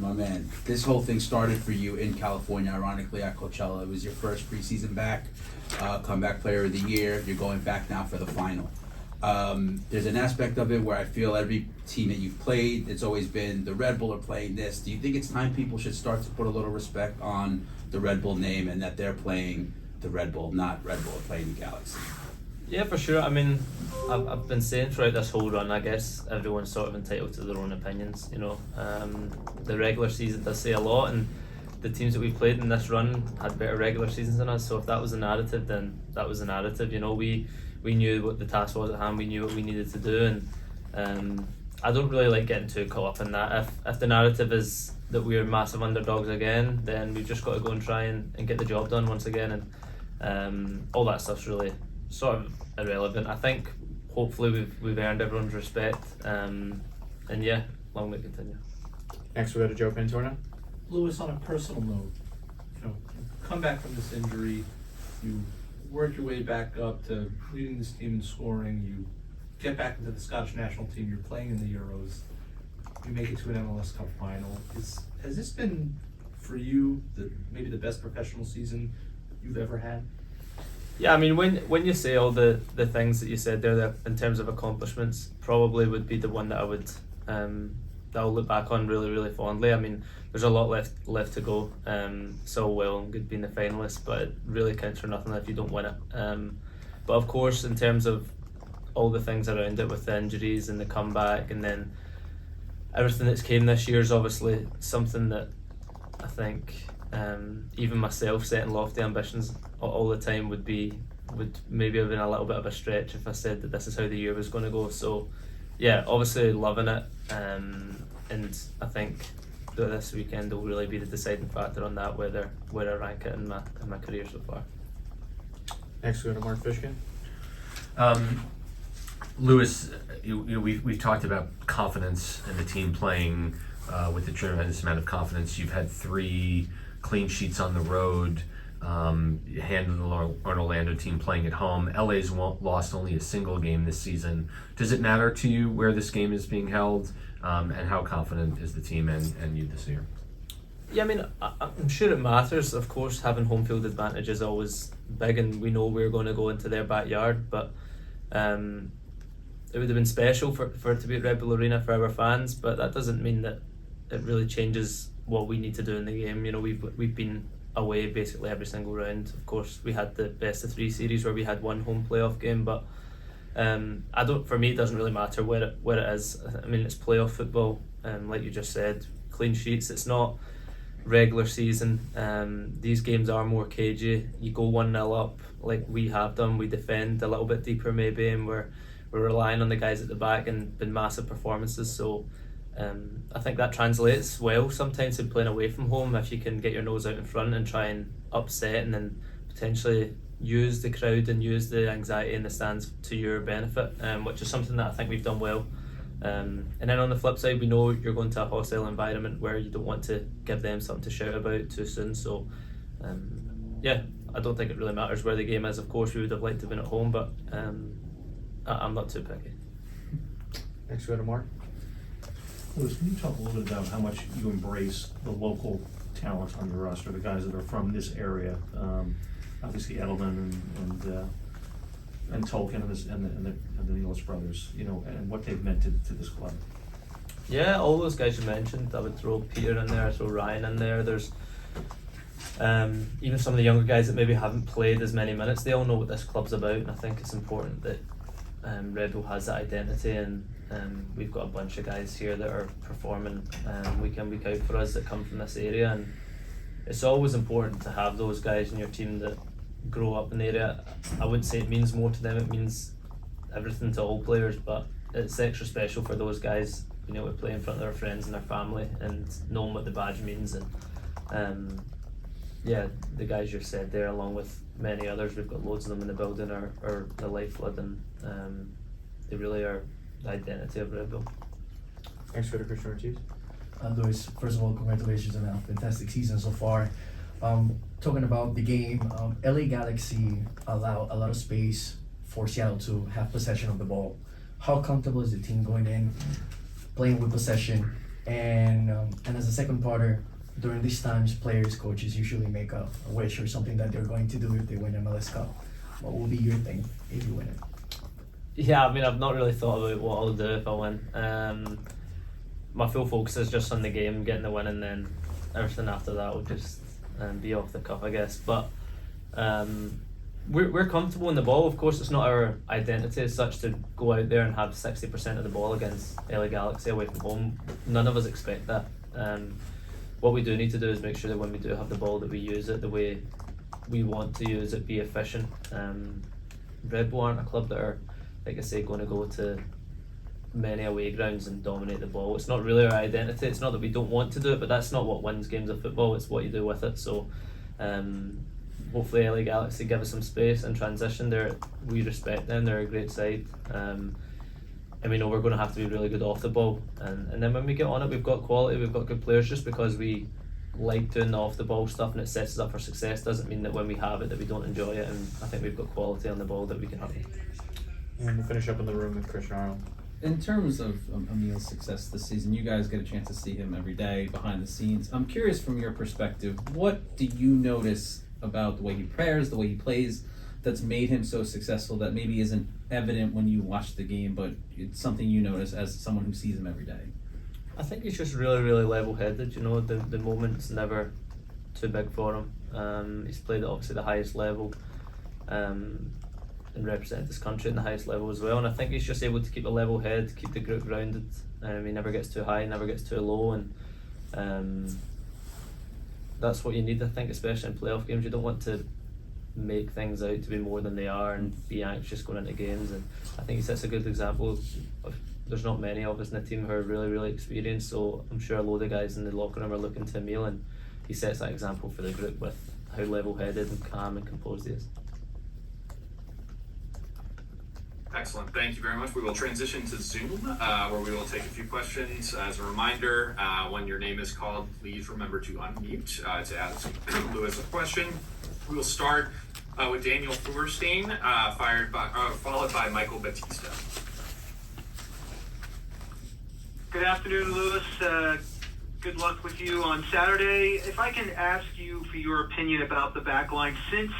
My man, this whole thing started for you in California, ironically at Coachella. It was your first preseason back, comeback player of the year. You're going back now for the final. There's an aspect of it where I feel every team that you've played, it's always been the Red Bull are playing this. Do you think it's time people should start to put a little respect on the Red Bull name and that they're playing the Red Bull, not Red Bull playing the Galaxy? Yeah, for sure. I mean, I've been saying throughout this whole run, I guess everyone's sort of entitled to their own opinions, you know. The regular season does say a lot, and the teams that we've played in this run had better regular seasons than us, so if that was the narrative, then that was the narrative, you know. We knew what the task was at hand, we knew what we needed to do, and I don't really like getting too caught up in that. If the narrative is that we're massive underdogs again, then we've just got to go and try and get the job done once again, and all that stuff's really sort of irrelevant. I think hopefully we've earned everyone's respect, and yeah, long may it continue. Next, we go to Joe Pintor. Lewis, on a personal note, you know, you come back from this injury, you work your way back up to leading this team in scoring, you get back into the Scottish national team, you're playing in the Euros, you make it to an MLS Cup final. Has this been, for you, maybe the best professional season you've ever had? Yeah, I mean, when you say all the things that you said there, that in terms of accomplishments, probably would be the one that I would that I'll look back on really, really fondly. I mean, there's a lot left to go. So well and good being the finalist, but it really counts for nothing if you don't win it. But of course, in terms of all the things around it with the injuries and the comeback, and then everything that's came this year is obviously something that I think even myself setting lofty ambitions all the time would maybe have been a little bit of a stretch if I said that this is how the year was going to go. So yeah, obviously loving it, and I think that this weekend will really be the deciding factor on that, where I rank it in my career so far. Next, we go to Mark Fishkin. Lewis, we've talked about confidence and the team playing with a tremendous amount of confidence. You've had 3 clean sheets on the road, handling an Orlando team playing at home. LA's lost only a single game this season. Does it matter to you where this game is being held, and how confident is the team and you this year? Yeah, I mean, I'm sure it matters. Of course, having home field advantage is always big, and we know we're going to go into their backyard, but it would have been special for it to be at Red Bull Arena for our fans, but that doesn't mean that it really changes what we need to do in the game. You know, we've been away basically every single round. Of course, we had the best of 3 series where we had 1 home playoff game, but for me, it doesn't really matter where it is. I mean, it's playoff football, like you just said, clean sheets. It's not regular season. These games are more cagey. You go 1-0 up like we have done, we defend a little bit deeper maybe, and we're relying on the guys at the back, and been massive performances. So I think that translates well sometimes in playing away from home, if you can get your nose out in front and try and upset, and then potentially use the crowd and use the anxiety in the stands to your benefit, which is something that I think we've done well. And then on the flip side, we know you're going to a hostile environment where you don't want to give them something to shout about too soon. So yeah, I don't think it really matters where the game is. Of course, we would have liked to win at home, but I'm not too picky. Next, we go to Mark. Lewis, can you talk a little bit about how much you embrace the local talent on your roster, the guys that are from this area? Obviously, Edelman and Tolkien and the Nealis brothers, you know, and what they've meant to this club. Yeah, all those guys you mentioned. I would throw Peter in there, throw Ryan in there. There's even some of the younger guys that maybe haven't played as many minutes. They all know what this club's about, and I think it's important that Red Bull has that identity, and we've got a bunch of guys here that are performing week in, week out for us, that come from this area, and it's always important to have those guys in your team that grow up in the area. I wouldn't say it means more to them, it means everything to all players, but it's extra special for those guys, you know, to play in front of their friends and their family and knowing what the badge means. And yeah, the guys you said there, along with many others, we've got loads of them in the building, are the lifeblood, and they really are the identity of Red Bull. Thanks for the Christian Ortiz. Lewis, first of all, congratulations on a fantastic season so far. Talking about the game, LA Galaxy allow a lot of space for Seattle to have possession of the ball. How comfortable is the team going in, playing with possession, And as a second parter, during these times, players, coaches usually make a wish or something that they're going to do if they win MLS Cup. What will be your thing if you win it? Yeah, I mean, I've not really thought about what I'll do if I win. My full focus is just on the game, getting the win, and then everything after that will just be off the cuff, I guess. But we're comfortable in the ball. Of course, it's not our identity as such to go out there and have 60% of the ball against LA Galaxy away from home. None of us expect that. What we do need to do is make sure that when we do have the ball, that we use it the way we want to use it, be efficient. Red Bull aren't a club that are, like I say, going to go to many away grounds and dominate the ball. It's not really our identity. It's not that we don't want to do it, but that's not what wins games of football. It's what you do with it. So hopefully LA Galaxy give us some space and transition. We respect them. They're a great side. And we know we're going to have to be really good off the ball. And then when we get on it, we've got quality, we've got good players. Just because we like doing the off the ball stuff and it sets us up for success doesn't mean that when we have it that we don't enjoy it. And I think we've got quality on the ball that we can have. And we'll finish up in the room with Christian Arnold. In terms of Emil's success this season, you guys get a chance to see him every day behind the scenes. I'm curious from your perspective, what do you notice about the way he prepares, the way he plays, that's made him so successful that maybe isn't evident when you watch the game, but it's something you notice as someone who sees him every day? I think he's just really, really level-headed. You know, the moment's never too big for him. He's played at obviously the highest level. And represent this country at the highest level as well, and I think he's just able to keep a level head, keep the group grounded. He never gets too high, never gets too low, and that's what you need, I think, especially in playoff games. You don't want to make things out to be more than they are and be anxious going into games, and I think he sets a good example. There's not many of us in the team who are really, really experienced, so I'm sure a load of guys in the locker room are looking to Emil, and he sets that example for the group with how level-headed and calm and composed he is. Excellent. Thank you very much. We will transition to Zoom, where we will take a few questions. As a reminder, when your name is called, please remember to unmute to ask Lewis a question. We will start with Daniel Feuerstein, followed by Michael Batista. Good afternoon, Lewis. Good luck with you on Saturday. If I can ask you for your opinion about the back line, since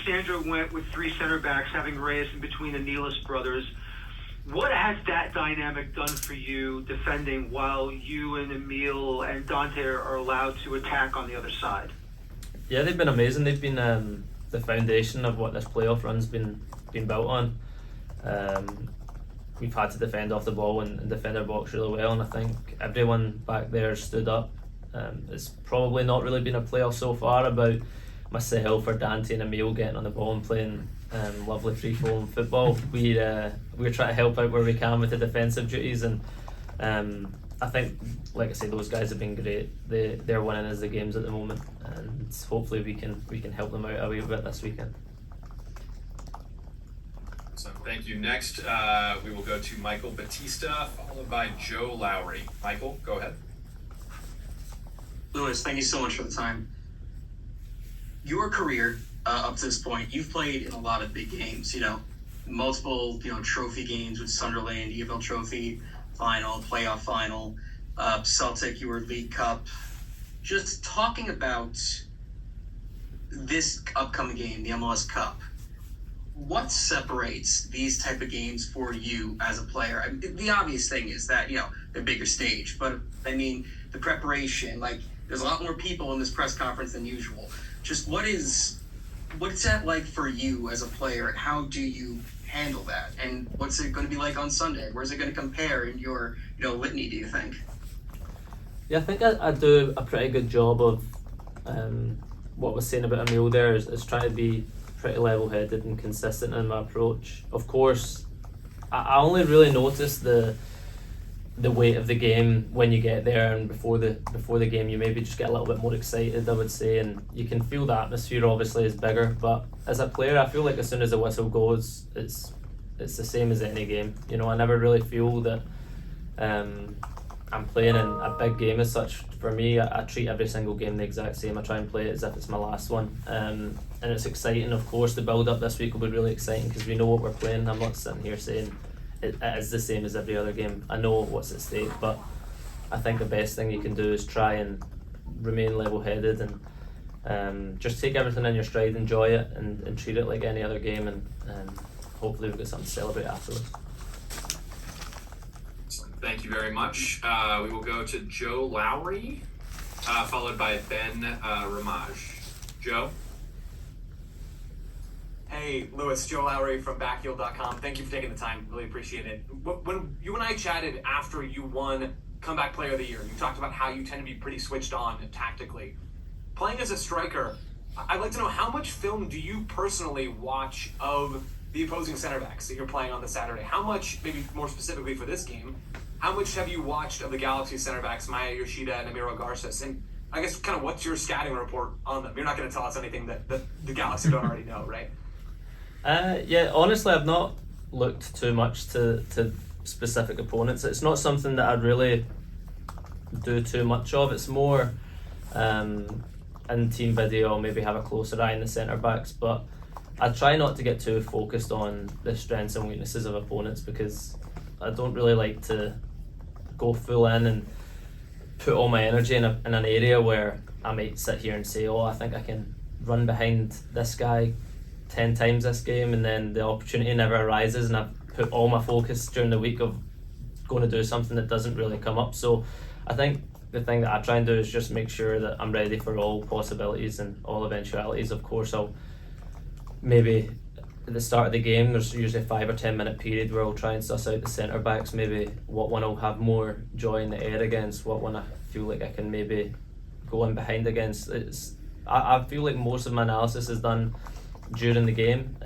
Sandro went with three center backs, having Reyes in between the Nealis brothers, what has that dynamic done for you defending while you and Emil and Dante are allowed to attack on the other side? Yeah, they've been amazing. They've been the foundation of what this playoff run's been built on. We've had to defend off the ball and defend our box really well, and I think everyone back there stood up. It's probably not really been a playoff so far about myself or Dante and Emil getting on the ball and playing lovely free-flowing football. We're trying to help out where we can with the defensive duties, and I think, like I say, those guys have been great. They're winning as the games at the moment, and hopefully we can help them out a wee bit this weekend. So thank you. Next, we will go to Michael Batista, followed by Joe Lowry. Michael, go ahead. Lewis, thank you so much for the time. Your career up to this point, you've played in a lot of big games, multiple, trophy games with Sunderland, EFL Trophy, final, playoff final, Celtic, you were League Cup. Just talking about this upcoming game, the MLS Cup, what separates these type of games for you as a player? I mean, the obvious thing is that, they're bigger stage, but I mean, the preparation, there's a lot more people in this press conference than usual. Just what's that like for you as a player, and how do you handle that? And what's it going to be like on Sunday? Where's it going to compare in your, litany, do you think? Yeah, I think I do a pretty good job of what I was saying about Emil there is trying to be pretty level-headed and consistent in my approach. Of course, I only really notice the weight of the game when you get there, and before the game you maybe just get a little bit more excited, I would say, and you can feel the atmosphere obviously is bigger. But as a player, I feel like as soon as the whistle goes, it's the same as any game. I never really feel that I'm playing in a big game as such. For me, I treat every single game the exact same. I try and play it as if it's my last one, and it's exciting. Of course, the build up this week will be really exciting because we know what we're playing. I'm not sitting here saying it is the same as every other game. I know what's at stake, but I think the best thing you can do is try and remain level-headed and just take everything in your stride, enjoy it, and treat it like any other game, and hopefully we've got something to celebrate afterwards. Thank you very much. We will go to Joe Lowry, followed by Ben Ramage. Joe? Hey, Lewis, Joe Lowry from Backheel.com. Thank you for taking the time. Really appreciate it. When you and I chatted after you won Comeback Player of the Year, you talked about how you tend to be pretty switched on tactically. Playing as a striker, I'd like to know, how much film do you personally watch of the opposing center backs that you're playing on the Saturday? How much, maybe more specifically for this game, how much have you watched of the Galaxy center backs, Maya Yoshida and Amiro Garces? And I guess kind of what's your scouting report on them? You're not going to tell us anything that the Galaxy don't already know, right? Yeah, honestly, I've not looked too much to specific opponents. It's not something that I'd really do too much of. It's more in team video, I'll maybe have a closer eye on the centre backs, but I try not to get too focused on the strengths and weaknesses of opponents, because I don't really like to go full in and put all my energy in an area where I might sit here and say, oh, I think I can run behind this guy 10 times this game, and then the opportunity never arises, and I've put all my focus during the week of going to do something that doesn't really come up. So I think the thing that I try and do is just make sure that I'm ready for all possibilities and all eventualities. Of course, I'll maybe at the start of the game, there's usually a 5 or 10 minute period where I'll try and suss out the centre backs, maybe what one I'll have more joy in the air against, what one I feel like I can maybe go in behind against. I feel like most of my analysis is done during the game,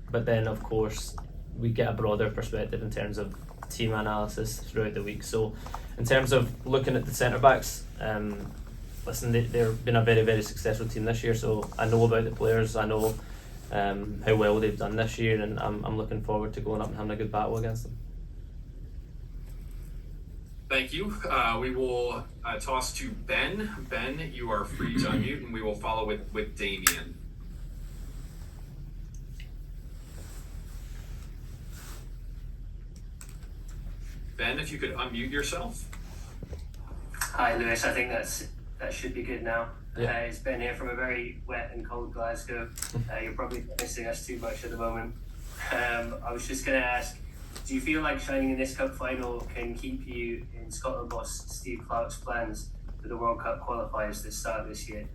but then of course we get a broader perspective in terms of team analysis throughout the week. So in terms of looking at the centre backs, listen, they've been a very, very successful team this year, so I know about the players, I know how well they've done this year, and I'm looking forward to going up and having a good battle against them. Thank you. We will toss to Ben. Ben, you are free to unmute, and we will follow with Damien. Ben, if you could unmute yourself. Hi, Lewis. I think that should be good now. Yeah. It's Ben here from a very wet and cold Glasgow. You're probably missing us too much at the moment. I was just going to ask, do you feel like shining in this cup final can keep you in Scotland boss Steve Clarke's plans for the World Cup qualifiers that start this year?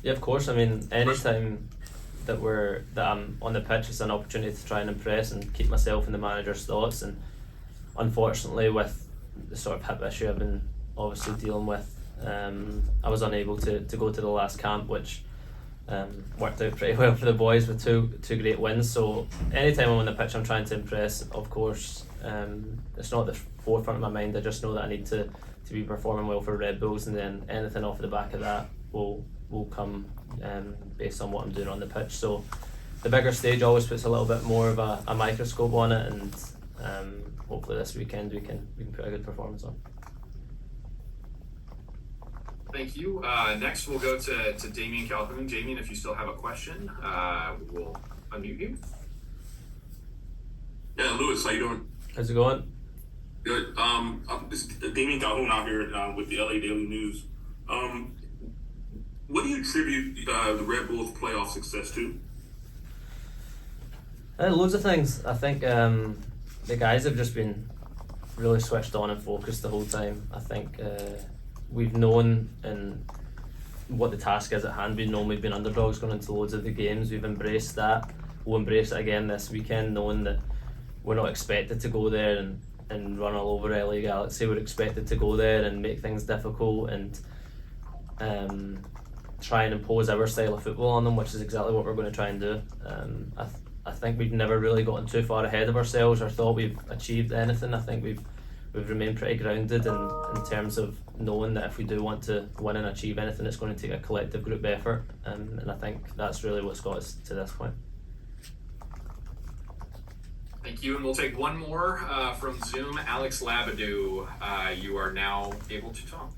Yeah, of course. I mean, anytime that I'm on the pitch, it's an opportunity to try and impress and keep myself in the manager's thoughts. And unfortunately, with the sort of hip issue I've been obviously dealing with, I was unable to go to the last camp, which worked out pretty well for the boys with two great wins. So anytime I'm on the pitch, I'm trying to impress. Of course, it's not the forefront of my mind. I just know that I need to be performing well for Red Bulls, and then anything off the back of that will come based on what I'm doing on the pitch. So the bigger stage always puts a little bit more of a microscope on it, and hopefully this weekend we can put a good performance on. Thank you. Next, we'll go to Damien Calhoun. Damien, if you still have a question, we'll unmute you. Yeah, Lewis, how you doing? How's it going? Good. This is Damien Calhoun out here with the LA Daily News. What do you attribute the Red Bulls' playoff success to? Loads of things. I think the guys have just been really switched on and focused the whole time. I think we've known and what the task is at hand. We've known we've been underdogs going into loads of the games. We've embraced that. We'll embrace it again this weekend, knowing that we're not expected to go there and run all over LA Galaxy. We're expected to go there and make things difficult and try and impose our style of football on them, which is exactly what we're going to try and do. I think we've never really gotten too far ahead of ourselves or thought we've achieved anything. I think we've remained pretty grounded in terms of knowing that if we do want to win and achieve anything, it's going to take a collective group effort, and I think that's really what's got us to this point. Thank you, and we'll take one more from Zoom. Alex Labadou, you are now able to talk.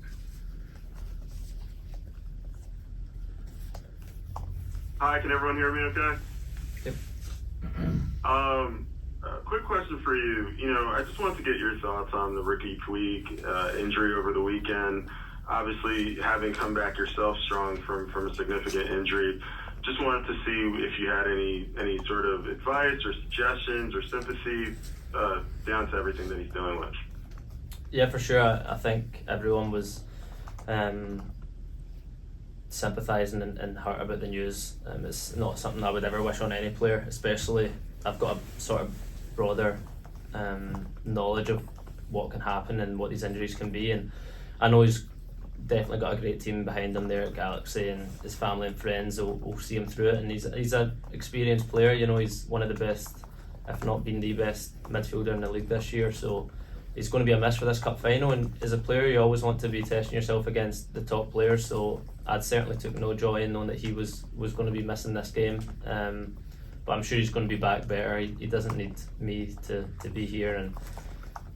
Hi, can everyone hear me okay? Yep. Quick question for you. I just wanted to get your thoughts on the Ricky Puig injury over the weekend. Obviously, having come back yourself strong from a significant injury, just wanted to see if you had any sort of advice or suggestions or sympathy down to everything that he's dealing with. Yeah, for sure. I think everyone was sympathising and hurt about the news. It's not something I would ever wish on any player, especially I've got a sort of broader knowledge of what can happen and what these injuries can be, and I know he's definitely got a great team behind him there at Galaxy, and his family and friends will see him through it, and he's an experienced player. He's one of the best, if not been the best midfielder in the league this year, so he's going to be a miss for this cup final, and as a player you always want to be testing yourself against the top players, so I'd certainly took no joy in knowing that he was going to be missing this game, but I'm sure he's going to be back better. He doesn't need me to be here and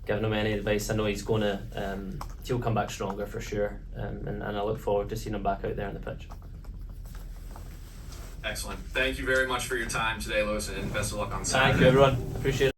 giving him any advice. I know he's going to he'll come back stronger for sure, and I look forward to seeing him back out there on the pitch. Excellent. Thank you very much for your time today, Lewis, and best of luck on Saturday. Thank you, everyone. Appreciate it.